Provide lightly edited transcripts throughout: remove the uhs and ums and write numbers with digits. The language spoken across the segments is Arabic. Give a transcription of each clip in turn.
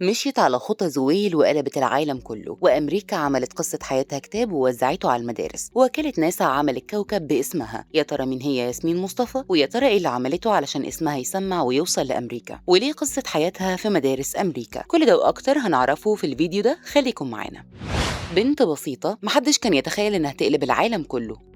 مشيت على خطى زويل وقلبت العالم كله، وأمريكا عملت قصة حياتها كتاب ووزعته على المدارس، ووكالة ناسا عملت كوكب باسمها. يا ترى مين هي ياسمين مصطفى؟ ويا ترى ايه اللي عملته علشان اسمها يسمع ويوصل لأمريكا؟ وليه قصة حياتها في مدارس أمريكا؟ كل ده وأكتر هنعرفه في الفيديو ده، خليكم معانا. بنت بسيطة محدش كان يتخيل إنها تقلب العالم كله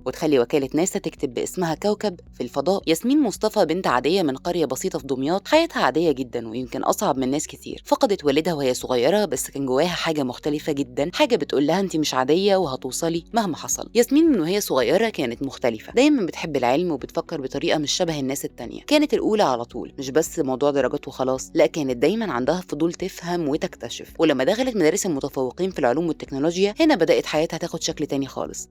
وتخلي وكالة ناسا تكتب باسمها كوكب في الفضاء. ياسمين مصطفى بنت عادية من قرية بسيطة في دمياط، حياتها عادية جدا ويمكن أصعب من ناس كتير. فقدت والدها وهي صغيرة، بس كان جواها حاجة مختلفة جدا، حاجة بتقول لها أنت مش عادية وهتوصلي مهما حصل. ياسمين من وهي صغيرة كانت مختلفة، دايما بتحب العلم وبتفكر بطريقة مش شبه الناس التانية. كانت الأولى على طول، مش بس موضوع درجات وخلاص، لا كانت دايما عندها فضول تفهم وتكتشف. ولما دخلت مدارس المتفوقين في العلوم والتكنولوجيا، هنا بدأت حياتها تاخد شكل تاني خالص.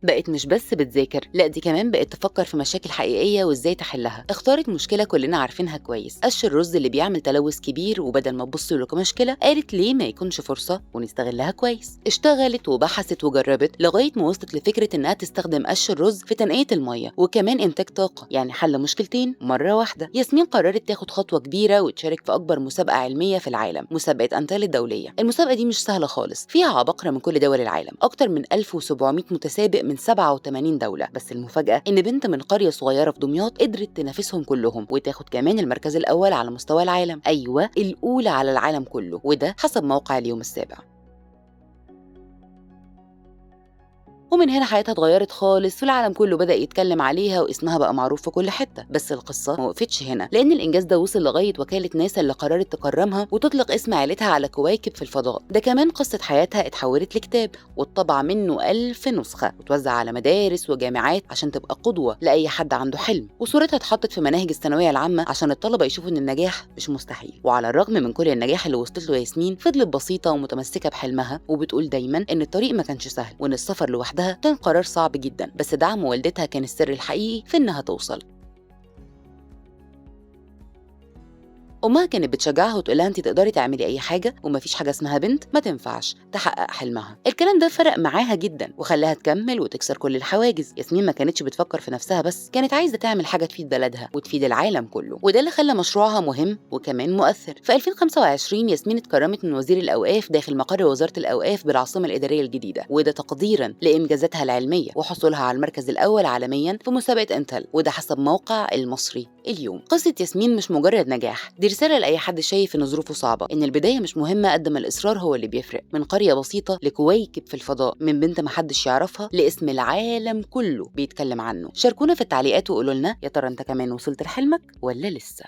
بقت مش بس بتذاكر، لا دي كمان بقت تفكر في مشاكل حقيقية وازاي تحلها. اختارت مشكلة كلنا عارفينها كويس، قش الرز اللي بيعمل تلوث كبير، وبدل ما تبص له كمشكلة قالت ليه ما يكونش فرصة ونستغلها كويس. اشتغلت وبحثت وجربت لغاية ما وصلت لفكرة انها تستخدم قش الرز في تنقية المية وكمان انتاج طاقة، يعني حل مشكلتين مرة واحدة. ياسمين قررت تاخد خطوة كبيرة وتشارك في اكبر مسابقة علمية في العالم، مسابقة انتل الدولية. المسابقة دي مش سهلة خالص، فيها عباقرة من كل دول العالم، اكتر من 1700 متسابق من 87 دولة. بس المفاجأة إن بنت من قرية صغيرة في دمياط قدرت تنافسهم كلهم وتاخد كمان المركز الأول على مستوى العالم. أيوة، الأولى على العالم كله، وده حسب موقع اليوم السابع. ومن هنا حياتها اتغيرت خالص، والعالم كله بدأ يتكلم عليها واسمها بقى معروف في كل حتة. بس القصة ما وقفتش هنا، لأن الإنجاز ده وصل لغاية وكالة ناسا اللي قررت تكرمها وتطلق اسم عيلتها على كواكب في الفضاء. ده كمان قصة حياتها اتحولت لكتاب واتطبع منه 1000 نسخة وتوزع على مدارس وجامعات عشان تبقى قدوة لأي حد عنده حلم. وصورتها اتحطت في مناهج الثانوية العامة عشان الطلبة يشوفوا إن النجاح مش مستحيل. وعلى الرغم من كل النجاح اللي وصلت له ياسمين، فضلت بسيطة ومتمسكة بحلمها، وبتقول دايما إن الطريق ما كانش سهل وإن السفر لوحدها كان قرار صعب جدا، بس دعم والدتها كان السر الحقيقي في إنها توصل. أمها كانت بتشجعها وتقولها أنت تقدري تعملي أي حاجة، ومفيش حاجة اسمها بنت ما تنفعش تحقق حلمها. الكلام ده فرق معاها جدا وخلاها تكمل وتكسر كل الحواجز. ياسمين ما كانتش بتفكر في نفسها بس، كانت عايزة تعمل حاجة تفيد بلدها وتفيد العالم كله، وده اللي خلى مشروعها مهم وكمان مؤثر. في 2025 ياسمين اتكرمت من وزير الأوقاف داخل مقر وزارة الأوقاف بالعاصمة الإدارية الجديدة، وده تقديرا لإنجازاتها العلمية وحصولها على المركز الأول عالميا في مسابقة انتل، وده حسب موقع المصري اليوم. قصة ياسمين مش مجرد نجاح، دي رسالة لأي حد شايف إن ظروفه صعبة، إن البداية مش مهمة قد ما الإصرار هو اللي بيفرق. من قرية بسيطة لكويكب في الفضاء، من بنت محدش يعرفها لاسم العالم كله بيتكلم عنه. شاركونا في التعليقات وقولوا لنا، يا ترى أنت كمان وصلت لحلمك ولا لسه؟